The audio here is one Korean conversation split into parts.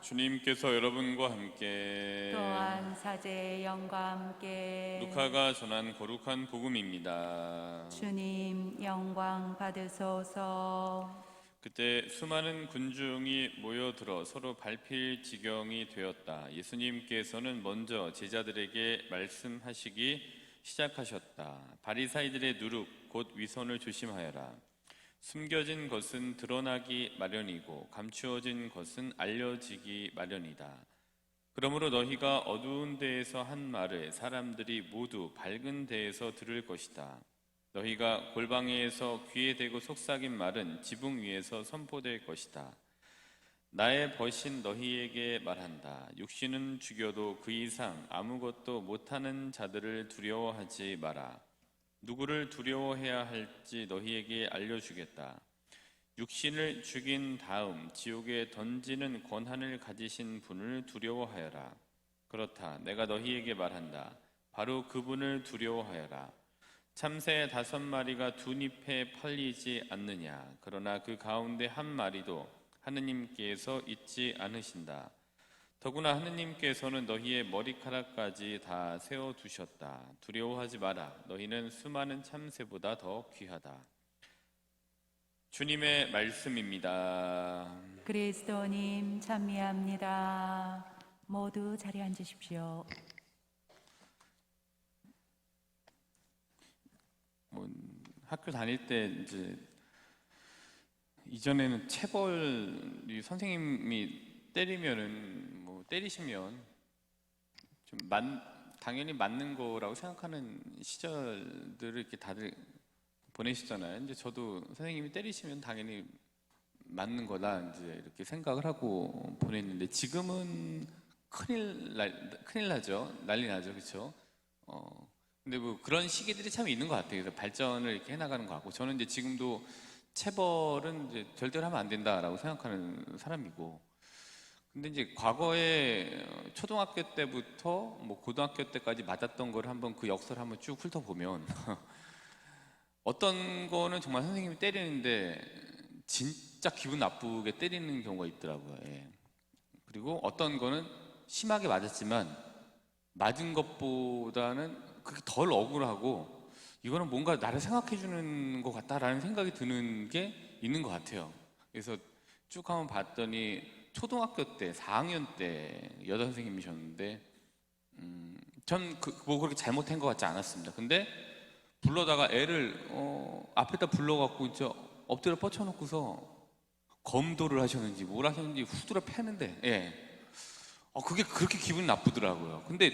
주님께서 여러분과 함께 또한 사제의 영과 함께 루카가 전한 거룩한 복음입니다. 주님 영광 받으소서. 그때 수많은 군중이 모여들어 서로 밟힐 지경이 되었다. 예수님께서는 먼저 제자들에게 말씀하시기 시작하셨다. 바리사이들의 누룩 곧 위선을 조심하여라. 숨겨진 것은 드러나기 마련이고 감추어진 것은 알려지기 마련이다. 그러므로 너희가 어두운 데에서 한 말을 사람들이 모두 밝은 데에서 들을 것이다. 너희가 골방에서 귀에 대고 속삭인 말은 지붕 위에서 선포될 것이다. 나의 벗인 너희에게 말한다. 육신은 죽여도 그 이상 아무것도 못하는 자들을 두려워하지 마라. 누구를 두려워해야 할지 너희에게 알려주겠다. 육신을 죽인 다음 지옥에 던지는 권한을 가지신 분을 두려워하여라. 그렇다. 내가 너희에게 말한다. 바로 그분을 두려워하여라. 참새 5마리가 두 잎에 팔리지 않느냐. 그러나 그 가운데 한 마리도 하느님께서 잊지 않으신다. 더구나 하느님께서는 너희의 머리카락까지 다 세워두셨다. 두려워하지 마라. 너희는 수많은 참새보다 더 귀하다. 주님의 말씀입니다. 그리스도님 찬미합니다. 모두 자리에 앉으십시오. 학교 다닐 때 이전에는 체벌이 선생님이 때리면은 때리시면 좀 당연히 맞는 거라고 생각하는 시절들을 이렇게 다들 보내시잖아요. 이제 저도 선생님이 때리시면 당연히 맞는 거다 이제 이렇게 생각을 하고 보냈는데 지금은 큰일 나죠. 난리 나죠, 그렇죠? 근데 그런 시기들이 참 있는 것 같아요. 그래서 발전을 이렇게 해나가는 것 같고 저는 이제 지금도 체벌은 이제 절대로 하면 안 된다라고 생각하는 사람이고. 근데 이제 과거에 초등학교 때부터 고등학교 때까지 맞았던 걸 한번 그 역사를 한번 쭉 훑어보면 어떤 거는 정말 선생님이 때리는데 진짜 기분 나쁘게 때리는 경우가 있더라고요. 예. 그리고 어떤 거는 심하게 맞았지만 맞은 것보다는 그게 덜 억울하고 이거는 뭔가 나를 생각해 주는 것 같다라는 생각이 드는 게 있는 것 같아요. 그래서 쭉 한번 봤더니 초등학교 때 4학년 때 여자 선생님이셨는데 전 그렇게 잘못한 것 같지 않았습니다. 근데 불러다가 애를 앞에다 불러갖고 이제 엎드려 뻗쳐놓고서 검도를 하셨는지 뭘 하셨는지 후드려 패는데 그게 그렇게 기분이 나쁘더라고요. 근데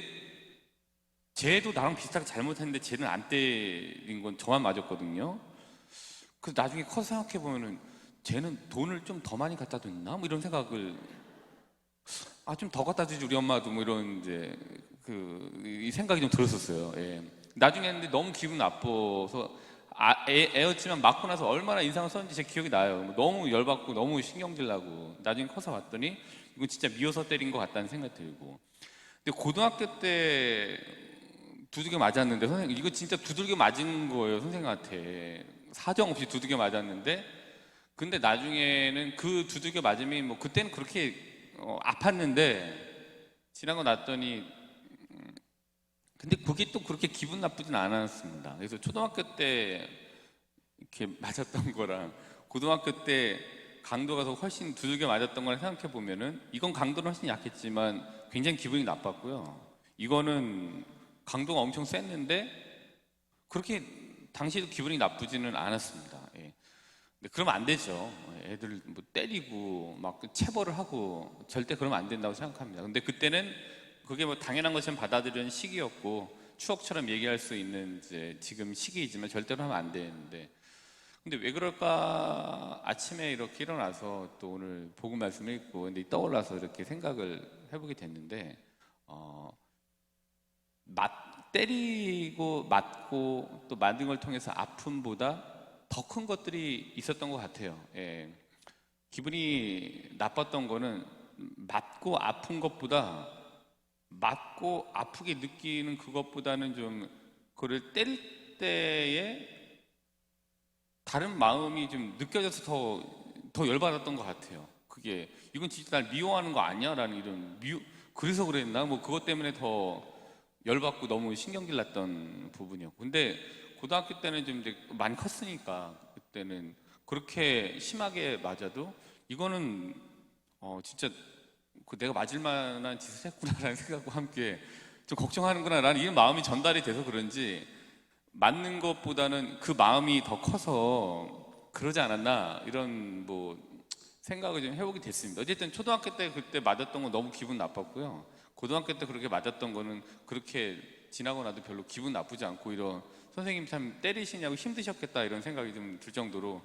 쟤도 나랑 비슷하게 잘못했는데 쟤는 안 때린 건 저만 맞았거든요. 그래서 나중에 커서 생각해보면은 쟤는 돈을 좀 더 많이 갖다 줬나? 이런 생각을 좀 더 갖다 주지 우리 엄마도 이런 이제 이 생각이 좀 들었었어요. 예. 나중에 했는데 너무 기분 나빠서 애였지만 맞고 나서 얼마나 인상을 썼는지 제 기억이 나요. 너무 열받고 너무 신경질 나고 나중에 커서 봤더니 이거 진짜 미워서 때린 것 같다는 생각이 들고. 근데 고등학교 때 두들겨 맞았는데 선생님 이거 진짜 두들겨 맞은 거예요. 선생님한테 사정 없이 두들겨 맞았는데 근데 나중에는 그 두들겨 맞으면 그때는 그렇게 아팠는데 지나고 났더니 근데 그게 또 그렇게 기분 나쁘진 않았습니다. 그래서 초등학교 때 이렇게 맞았던 거랑 고등학교 때 강도가 더 훨씬 두들겨 맞았던 거랑 생각해 보면은 이건 강도는 훨씬 약했지만 굉장히 기분이 나빴고요. 이거는 강도가 엄청 셌는데 그렇게 당시에도 기분이 나쁘지는 않았습니다. 예. 근데 그러면 안 되죠. 애들 때리고 막 체벌을 하고 절대 그러면 안 된다고 생각합니다. 근데 그때는 그게 당연한 것처럼 받아들이는 시기였고 추억처럼 얘기할 수 있는 이제 지금 시기이지만 절대로 하면 안 되는데 근데 왜 그럴까 아침에 이렇게 일어나서 또 오늘 복음 말씀을 읽고 근데 떠올라서 이렇게 생각을 해보게 됐는데 때리고 맞고 또 맞은 걸 통해서 아픔보다 더 큰 것들이 있었던 것 같아요. 예. 기분이 나빴던 거는 맞고 아픈 것보다 맞고 아프게 느끼는 그것보다는 좀 그를 때릴 때에 다른 마음이 좀 느껴져서 더 열받았던 것 같아요. 그게 이건 진짜 날 미워하는 거 아니야라는 이런 그래서 그랬나 뭐 그것 때문에 더 열받고 너무 신경질 났던 부분이었고, 근데 고등학교 때는 좀 이제 많이 컸으니까 그때는 그렇게 심하게 맞아도 이거는 진짜 내가 맞을 만한 짓을 했구나라는 생각과 함께 좀 걱정하는구나라는 이런 마음이 전달이 돼서 그런지 맞는 것보다는 그 마음이 더 커서 그러지 않았나 이런 뭐 생각을 좀 해보게 됐습니다. 어쨌든 초등학교 때 그때 맞았던 건 너무 기분 나빴고요. 고등학교 때 그렇게 맞았던 거는 그렇게 지나고 나도 별로 기분 나쁘지 않고, 이런 선생님 참 때리시냐고 힘드셨겠다 이런 생각이 좀 들 정도로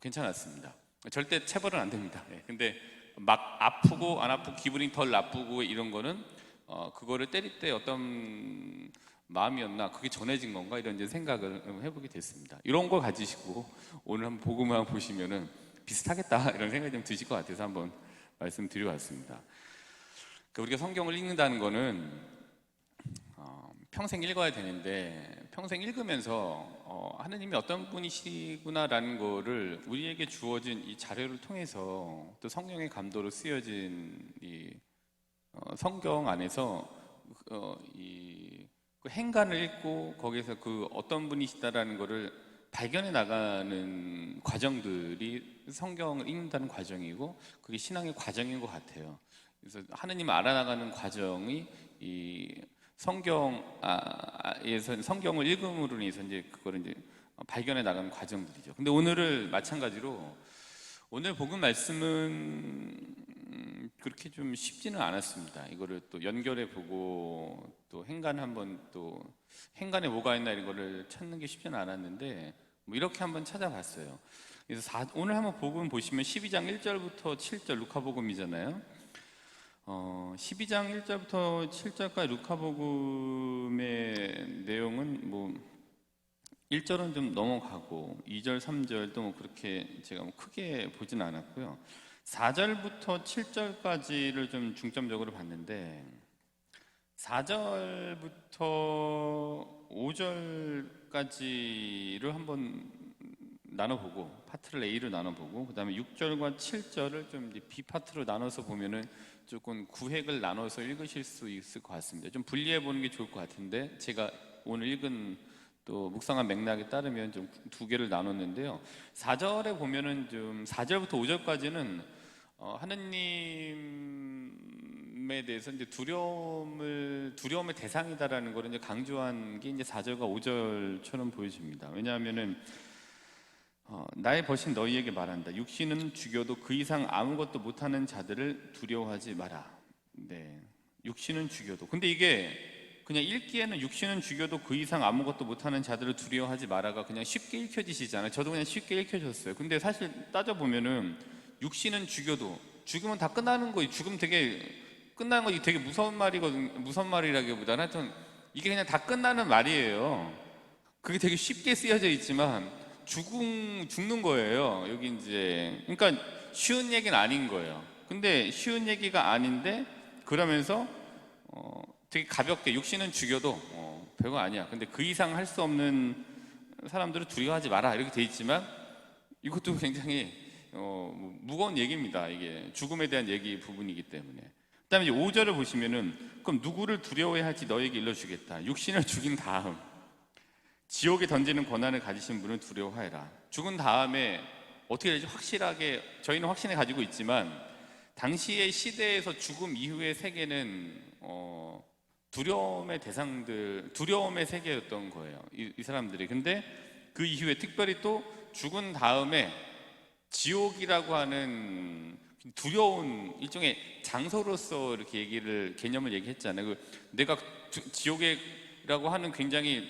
괜찮았습니다. 절대 체벌은 안 됩니다. 근데 막 아프고 안 아프고 기분이 덜 나쁘고 이런 거는 그거를 때릴 때 어떤 마음이었나, 그게 전해진 건가 이런 이제 생각을 해보게 됐습니다. 이런 걸 가지시고 오늘 한번 복음을 보시면은 비슷하겠다 이런 생각이 좀 드실 것 같아서 한번 말씀드려봤습니다. 그러니까 우리가 성경을 읽는다는 거는 평생 읽어야 되는데, 평생 읽으면서 하느님이 어떤 분이시구나라는 거를 우리에게 주어진 이 자료를 통해서, 또 성령의 감도로 쓰여진 이 성경 안에서 그 행간을 읽고 거기에서 그 어떤 분이시다라는 거를 발견해 나가는 과정들이 성경을 읽는다는 과정이고, 그게 신앙의 과정인 것 같아요. 그래서 하느님을 알아나가는 과정이 이 성경을 읽음으로 인해서 이제 그거를 이제 발견해 나가는 과정들이죠. 근데 오늘을 마찬가지로 오늘 복음 말씀은 그렇게 좀 쉽지는 않았습니다. 이거를 또 연결해 보고 또 또 행간에 뭐가 있나 이런 거를 찾는 게 쉽지는 않았는데 뭐 이렇게 한번 찾아봤어요. 그래서 오늘 한번 복음 보시면 12장 1절부터 7절 루카복음이잖아요. 12장 1절부터 7절까지 루카복음의 내용은 뭐 1절은 좀 넘어가고 2절, 3절도 뭐 그렇게 제가 뭐 크게 보진 않았고요. 4절부터 7절까지를 좀 중점적으로 봤는데 4절부터 5절까지를 한번 나눠보고, 파트를 A로 나눠보고, 그 다음에 6절과 7절을 좀 이제 B 파트로 나눠서 보면은 조금 구획을 나눠서 읽으실 수 있을 것 같습니다. 좀 분리해 보는 게 좋을 것 같은데, 제가 오늘 읽은 또 묵상한 맥락에 따르면 좀 두 개를 나눴는데요. 4절에 보면은 좀 4절부터 5절까지는 하느님에 대해서 이제 두려움의 대상이다라는 걸 이제 강조한 게 이제 4절과 5절처럼 보여집니다. 왜냐하면은 나의 벗인 너희에게 말한다. 육신은 죽여도 그 이상 아무것도 못하는 자들을 두려워하지 마라. 네, 육신은 죽여도. 근데 이게 그냥 읽기에는 육신은 죽여도 그 이상 아무것도 못하는 자들을 두려워하지 마라가 그냥 쉽게 읽혀지시잖아요. 저도 그냥 쉽게 읽혀졌어요. 근데 사실 따져보면은 육신은 죽여도, 죽으면 다 끝나는 거예요. 죽으면 되게 끝나는 거, 되게 무서운 말이거든. 무서운 말이라기보다는 하여튼 이게 그냥 다 끝나는 말이에요. 그게 되게 쉽게 쓰여져 있지만 죽는 거예요. 여기 이제 그러니까 쉬운 얘기는 아닌 거예요. 근데 쉬운 얘기가 아닌데 그러면서 되게 가볍게 육신은 죽여도 별거 아니야. 근데 그 이상 할 수 없는 사람들을 두려워하지 마라 이렇게 돼 있지만 이것도 굉장히 무거운 얘기입니다. 이게 죽음에 대한 얘기 부분이기 때문에. 그다음에 이제 5절을 보시면은 그럼 누구를 두려워해야 할지 너에게 일러주겠다. 육신을 죽인 다음 지옥에 던지는 권한을 가지신 분을 두려워하여라. 죽은 다음에 어떻게 되지? 확실하게 저희는 확신을 가지고 있지만 당시의 시대에서 죽음 이후의 세계는 두려움의 세계였던 거예요. 이 사람들이. 근데 그 이후에 특별히 또 죽은 다음에 지옥이라고 하는 두려운 일종의 장소로서 이렇게 개념을 얘기했잖아요. 내가 지옥이라고 하는 굉장히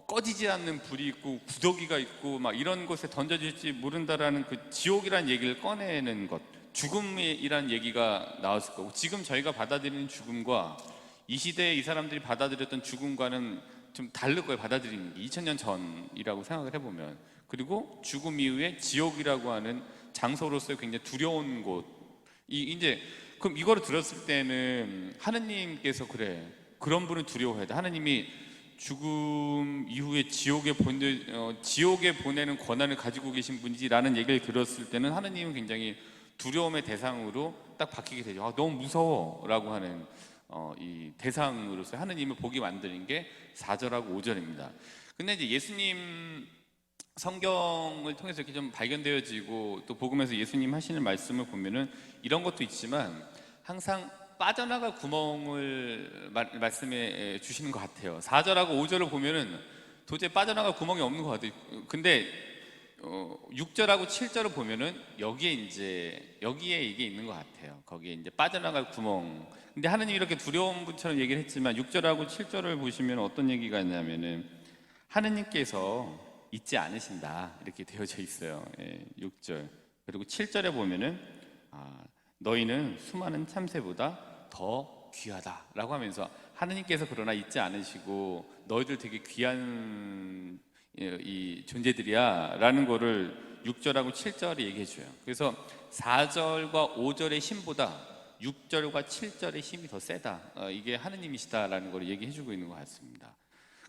꺼지지 않는 불이 있고 구더기가 있고 막 이런 곳에 던져질지 모른다라는 그 지옥이라는 얘기를 꺼내는 것, 죽음이란 얘기가 나왔을 거고, 지금 저희가 받아들이는 죽음과 이 시대에 이 사람들이 받아들였던 죽음과는 좀 다를 거예요. 받아들이는 게 2000년 전이라고 생각을 해보면. 그리고 죽음 이후에 지옥이라고 하는 장소로서의 굉장히 두려운 곳. 이제 그럼 이거를 들었을 때는 하느님께서 그런 분을 두려워해야 돼. 하느님이 죽음 이후에 지옥에 보내는 권한을 가지고 계신 분이지라는 얘기를 들었을 때는 하느님은 굉장히 두려움의 대상으로 딱 바뀌게 되죠. 너무 무서워라고 하는 이 대상으로서 하느님을 보게 만드는 게 4절하고 5절입니다. 근데 이제 예수님 성경을 통해서 이렇게 좀 발견되어지고 또 복음에서 예수님 하시는 말씀을 보면은 이런 것도 있지만 항상 빠져나갈 구멍을 말씀해 주시는 것 같아요. 4절하고 5절을 보면은 도저히 빠져나갈 구멍이 없는 것 같아요. 근데 6절하고 7절을 보면은 여기에 이게 있는 것 같아요. 거기에 이제 빠져나갈 구멍. 근데 하느님이 이렇게 두려운 분처럼 얘기를 했지만 6절하고 7절을 보시면 어떤 얘기가 있냐면은 하느님께서 잊지 않으신다 이렇게 되어져 있어요. 6절. 그리고 7절에 보면은 너희는 수많은 참새보다 더 귀하다라고 하면서 하느님께서 그러나 잊지 않으시고 너희들 되게 귀한 이 존재들이야 라는 거를 6절하고 7절에 얘기해 줘요. 그래서 4절과 5절의 힘보다 6절과 7절의 힘이 더 세다. 이게 하느님이시다라는 걸 얘기해 주고 있는 것 같습니다.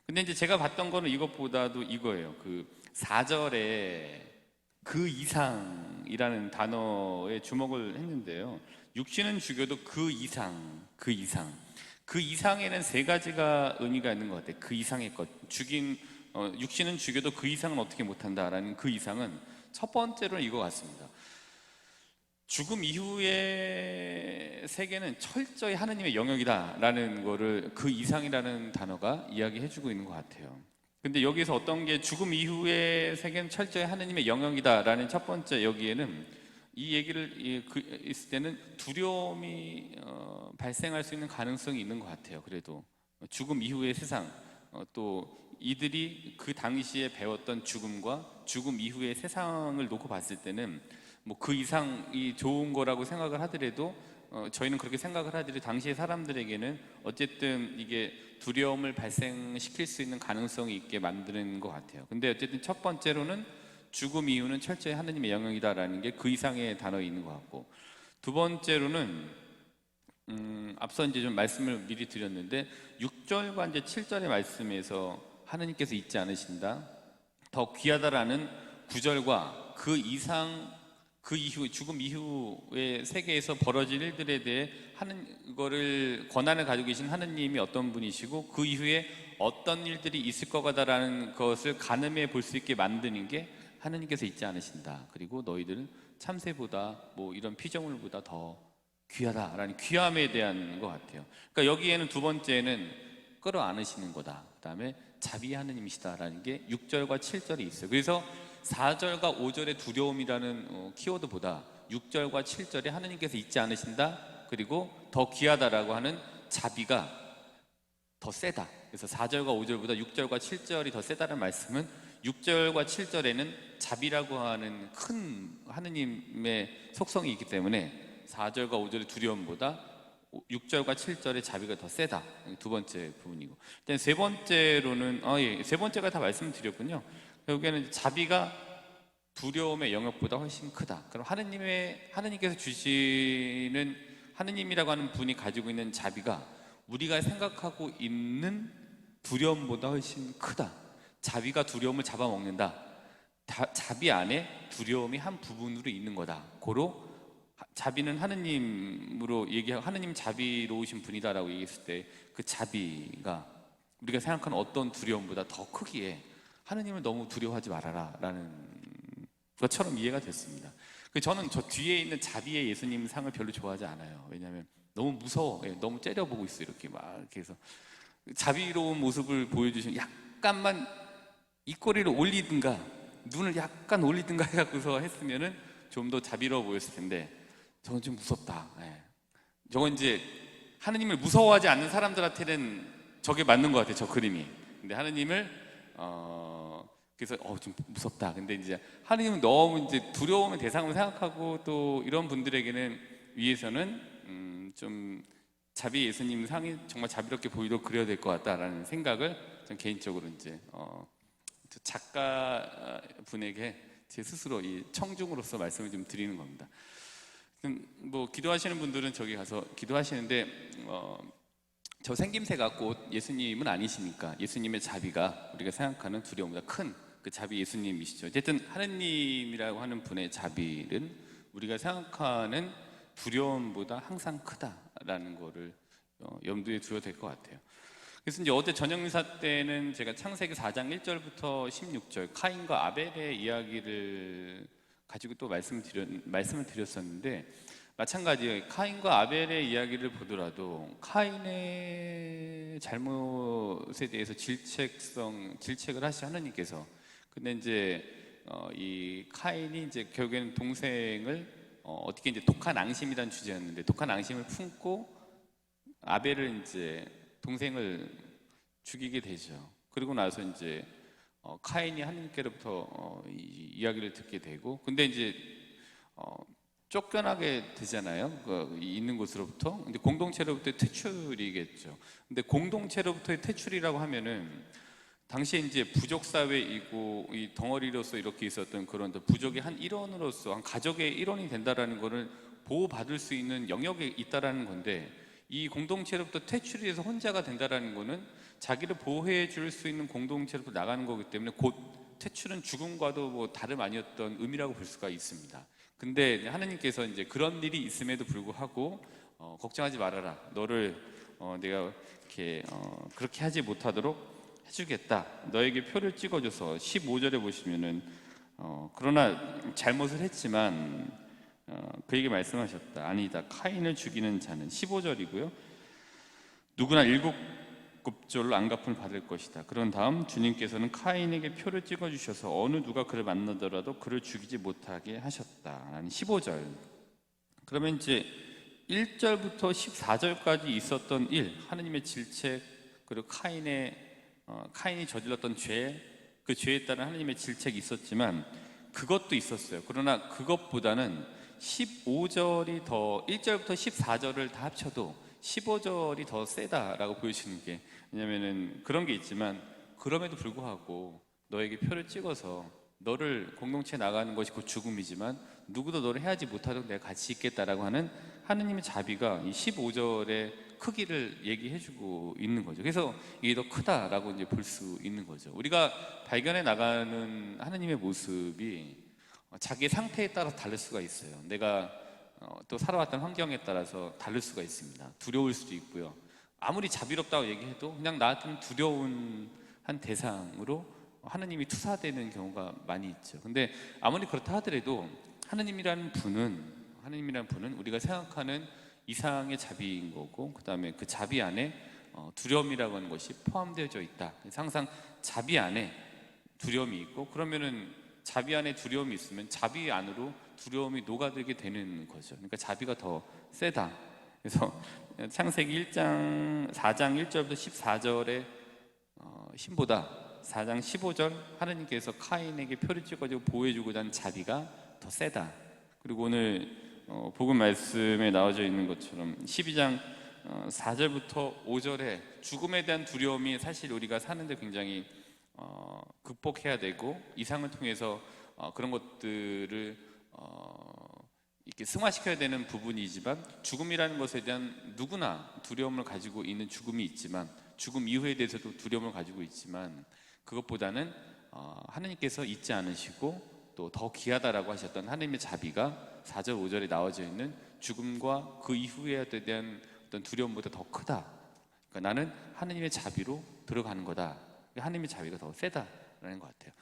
근데 이제 제가 봤던 거는 이것보다도 이거예요. 그 4절에 그 이상이라는 단어에 주목을 했는데요. 육신은 죽여도 그 이상에는 세 가지가 의미가 있는 것 같아요. 그 이상의 것. 육신은 죽여도 그 이상은 어떻게 못한다라는 그 이상은 첫 번째로는 이거 같습니다. 죽음 이후의 세계는 철저히 하느님의 영역이다라는 거를 그 이상이라는 단어가 이야기해주고 있는 것 같아요. 근데 여기서 어떤 게 죽음 이후의 세계는 철저히 하느님의 영역이다라는 첫 번째 여기에는 이 얘기를 있을 때는 두려움이 발생할 수 있는 가능성이 있는 것 같아요. 그래도 죽음 이후의 세상 또 이들이 그 당시에 배웠던 죽음과 죽음 이후의 세상을 놓고 봤을 때는 뭐 그 이상이 좋은 거라고 생각을 하더라도 저희는 그렇게 생각을 하더라도 당시의 사람들에게는 어쨌든 이게 두려움을 발생시킬 수 있는 가능성이 있게 만드는 것 같아요. 근데 어쨌든 첫 번째로는 죽음 이후는 철저히 하느님의 영역이다라는 게 그 이상의 단어에 있는 것 같고, 두 번째로는 앞서 이제 좀 말씀을 미리 드렸는데 6절과 이제 7절의 말씀에서 하느님께서 잊지 않으신다, 더 귀하다라는 9절과 그 이상 그 이후 죽음 이후의 세계에서 벌어질 일들에 대해 하는 거를 권한을 가지고 계신 하느님이 어떤 분이시고 그 이후에 어떤 일들이 있을 거다라는 것을 가늠해 볼 수 있게 만드는 게 하느님께서 잊지 않으신다. 그리고 너희들은 참새보다 뭐 이런 피조물보다 더 귀하다라는 귀함에 대한 것 같아요. 그러니까 여기에는 두 번째는 끌어안으시는 거다. 그다음에 자비 하느님이시다라는 게 6절과 7절이 있어요. 그래서 4절과 5절의 두려움이라는 키워드보다 6절과 7절에 하느님께서 잊지 않으신다, 그리고 더 귀하다라고 하는 자비가 더 세다. 그래서 4절과 5절보다 6절과 7절이 더 세다는 말씀은 6절과 7절에는 자비라고 하는 큰 하느님의 속성이 있기 때문에 4절과 5절의 두려움보다 6절과 7절의 자비가 더 세다. 두 번째 부분이고, 일단 세 번째로는 세 번째가 다 말씀드렸군요. 결국에는 자비가 두려움의 영역보다 훨씬 크다. 그럼 하느님께서 주시는 하느님이라고 하는 분이 가지고 있는 자비가 우리가 생각하고 있는 두려움보다 훨씬 크다. 자비가 두려움을 잡아먹는다. 자비 안에 두려움이 한 부분으로 있는 거다. 고로 자비는 하느님으로 얘기하고 하느님 자비로우신 분이다라고 얘기했을 때 그 자비가 우리가 생각하는 어떤 두려움보다 더 크기에 하느님을 너무 두려워하지 말아라 라는 것처럼 이해가 됐습니다. 저는 저 뒤에 있는 자비의 예수님 상을 별로 좋아하지 않아요. 왜냐하면 너무 무서워. 너무 째려보고 있어. 이렇게 막 이렇게 해서 자비로운 모습을 보여주시면 약간만 입꼬리를 올리든가 눈을 약간 올리든가 해갖고서 했으면은 좀 더 자비로워 보였을 텐데 저건 좀 무섭다. 저건 이제 하느님을 무서워하지 않는 사람들한테는 저게 맞는 것 같아요. 저 그림이. 근데 하느님을 그래서 좀 무섭다. 근데 이제 하느님은 너무 이제 두려움의 대상으로 생각하고 또 이런 분들에게는 위해서는 좀 자비 예수님 상이 정말 자비롭게 보이도록 그려야 될 것 같다라는 생각을 전 개인적으로 이제 작가 분에게 제 스스로 이 청중으로서 말씀을 좀 드리는 겁니다. 뭐 기도하시는 분들은 저기 가서 기도하시는데 저 생김새가 꼭 예수님은 아니시니까 예수님의 자비가 우리가 생각하는 두려움보다 큰 그 자비 예수님이시죠. 어쨌든 하느님이라고 하는 분의 자비는 우리가 생각하는 두려움보다 항상 크다라는 거를 염두에 두어야 될 것 같아요. 그래서 이제 어제 저녁 미사 때는 제가 창세기 4장 1절부터 16절 카인과 아벨의 이야기를 가지고 또 말씀을 드렸었는데, 마찬가지예요. 카인과 아벨의 이야기를 보더라도 카인의 잘못에 대해서 질책을 하시 하나님께서. 근데 이제 이 카인이 이제 결국에는 동생을 어떻게 이제 독한 앙심이라는 주제였는데, 독한 앙심을 품고 아벨을 이제 동생을 죽이게 되죠. 그리고 나서 이제 카인이 하나님께로부터 이야기를 듣게 되고, 근데 이제 쫓겨나게 되잖아요. 있는 곳으로부터. 근데 공동체로부터 퇴출이겠죠. 근데 공동체로부터의 퇴출이라고 하면은 당시에 이제 부족 사회이고 이 덩어리로서 이렇게 있었던 그런 부족의 한 일원으로서, 한 가족의 일원이 된다라는 거를 보호받을 수 있는 영역에 있다라는 건데, 이 공동체로부터 퇴출이 돼서 혼자가 된다라는 거는 자기를 보호해 줄 수 있는 공동체로부터 나가는 거기 때문에 곧 퇴출은 죽음과도 뭐 다름 아니었던 의미라고 볼 수가 있습니다. 근데 하나님께서 이제 그런 일이 있음에도 불구하고 걱정하지 말아라. 너를 내가 이렇게 그렇게 하지 못하도록 해주겠다. 너에게 표를 찍어줘서 15절에 보시면은 그러나 잘못을 했지만 그에게 말씀하셨다. 아니다. 카인을 죽이는 자는 15절이고요. 누구나 7급절로 안갚음을 받을 것이다. 그런 다음 주님께서는 카인에게 표를 찍어주셔서 어느 누가 그를 만나더라도 그를 죽이지 못하게 하셨다. 라는 15절. 그러면 이제 1절부터 14절까지 있었던 일, 하나님의 질책, 그리고 카인이 저질렀던 죄, 그 죄에 따른 하나님의 질책이 있었지만 그것도 있었어요. 그러나 그것보다는 15절이 더, 1절부터 14절을 다 합쳐도 15절이 더 세다라고 보여주는 게, 왜냐면은 그런 게 있지만 그럼에도 불구하고 너에게 표를 찍어서 너를 공동체에 나가는 것이 곧 죽음이지만 누구도 너를 해하지 못하도록 내가 같이 있겠다라고 하는 하느님의 자비가 이 15절의 크기를 얘기해주고 있는 거죠. 그래서 이게 더 크다라고 이제 볼 수 있는 거죠. 우리가 발견해 나가는 하느님의 모습이 자기의 상태에 따라 다를 수가 있어요. 내가 또 살아왔던 환경에 따라서 다를 수가 있습니다. 두려울 수도 있고요. 아무리 자비롭다고 얘기해도 그냥 나한테는 두려운 한 대상으로 하느님이 투사되는 경우가 많이 있죠. 근데 아무리 그렇다 하더라도 하느님이라는 분은 우리가 생각하는 이상의 자비인 거고, 그 다음에 그 자비 안에 두려움이라고 하는 것이 포함되어져 있다. 그래서 항상 자비 안에 두려움이 있고, 그러면은 자비 안에 두려움이 있으면 자비 안으로 두려움이 녹아들게 되는 거죠. 그러니까 자비가 더 세다. 그래서 창세기 4장 1절부터 14절의 신보다 4장 15절 하나님께서 카인에게 표를 찍어주고 보호해주고자 하는 자비가 더 세다. 그리고 오늘 복음 말씀에 나와져 있는 것처럼 12장 4절부터 5절에 죽음에 대한 두려움이 사실 우리가 사는데 굉장히 극복해야 되고, 이상을 통해서 그런 것들을 이렇게 승화시켜야 되는 부분이지만, 죽음이라는 것에 대한 누구나 두려움을 가지고 있는 죽음이 있지만, 죽음 이후에 대해서도 두려움을 가지고 있지만, 그것보다는 하나님께서 잊지 않으시고 또 더 귀하다라고 하셨던 하나님의 자비가 4절 5절에 나와져 있는 죽음과 그 이후에 대한 어떤 두려움보다 더 크다. 그러니까 나는 하나님의 자비로 들어가는 거다. 하나님의 자비가 더 세다라는 것 같아요.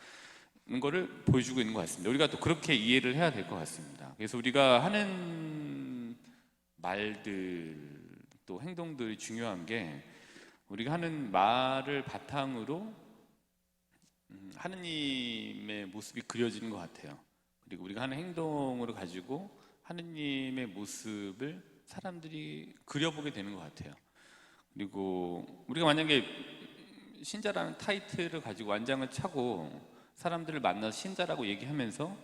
는 거를 보여주고 있는 것 같습니다. 우리가 또 그렇게 이해를 해야 될 것 같습니다. 그래서 우리가 하는 말들 또 행동들이 중요한 게, 우리가 하는 말을 바탕으로 하느님의 모습이 그려지는 것 같아요. 그리고 우리가 하는 행동으로 가지고 하느님의 모습을 사람들이 그려보게 되는 것 같아요. 그리고 우리가 만약에 신자라는 타이틀을 가지고 완장을 차고 사람들을 만나서 신자라고 얘기하면서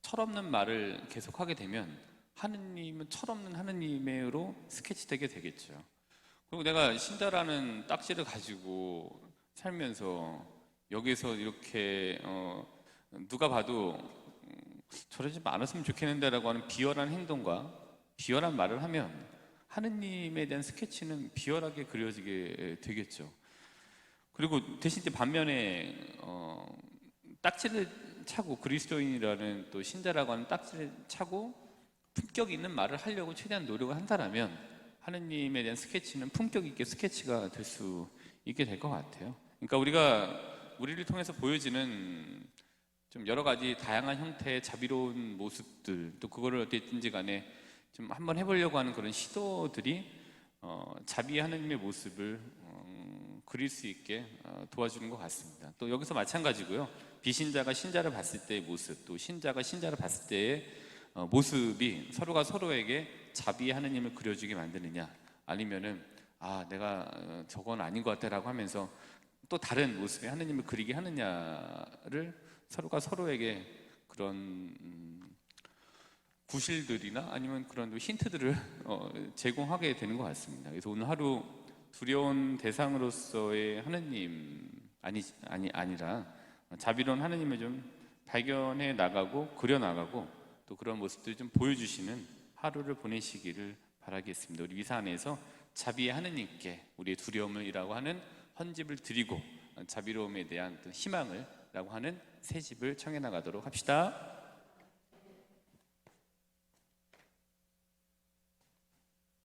철없는 말을 계속하게 되면 하느님은 철없는 하느님으로 스케치되게 되겠죠. 그리고 내가 신자라는 딱지를 가지고 살면서 여기서 이렇게 누가 봐도 저러지 않았으면 좋겠는데 라고 하는 비열한 행동과 비열한 말을 하면 하느님에 대한 스케치는 비열하게 그려지게 되겠죠. 그리고 대신 이제 반면에 딱지를 차고, 그리스도인이라는 또 신자라고 하는 딱지를 차고 품격 있는 말을 하려고 최대한 노력을 한다라면 하느님에 대한 스케치는 품격 있게 스케치가 될 수 있게 될 것 같아요. 그러니까 우리를 통해서 보여지는 좀 여러 가지 다양한 형태의 자비로운 모습들, 또 그거를 어쨌든지 간에 좀 한번 해보려고 하는 그런 시도들이 자비의 하느님의 모습을 그릴 수 있게 도와주는 것 같습니다. 또 여기서 마찬가지고요. 비신자가 신자를 봤을 때의 모습, 또 신자가 신자를 봤을 때의 모습이 서로가 서로에게 자비의 하느님을 그려주게 만드느냐, 아니면은 내가 저건 아닌 것 같아라고 하면서 또 다른 모습의 하느님을 그리게 하느냐를 서로가 서로에게 그런 구실들이나 아니면 그런 힌트들을 제공하게 되는 것 같습니다. 그래서 오늘 하루 두려운 대상으로서의 하느님 아니라 자비로운 하느님을 좀 발견해 나가고 그려 나가고 또 그런 모습들을 좀 보여주시는 하루를 보내시기를 바라겠습니다. 우리 미사 안에서 자비의 하느님께 우리의 두려움을이라고 하는 헌집을 드리고 자비로움에 대한 희망을 라고 하는 새 집을 청해 나가도록 합시다.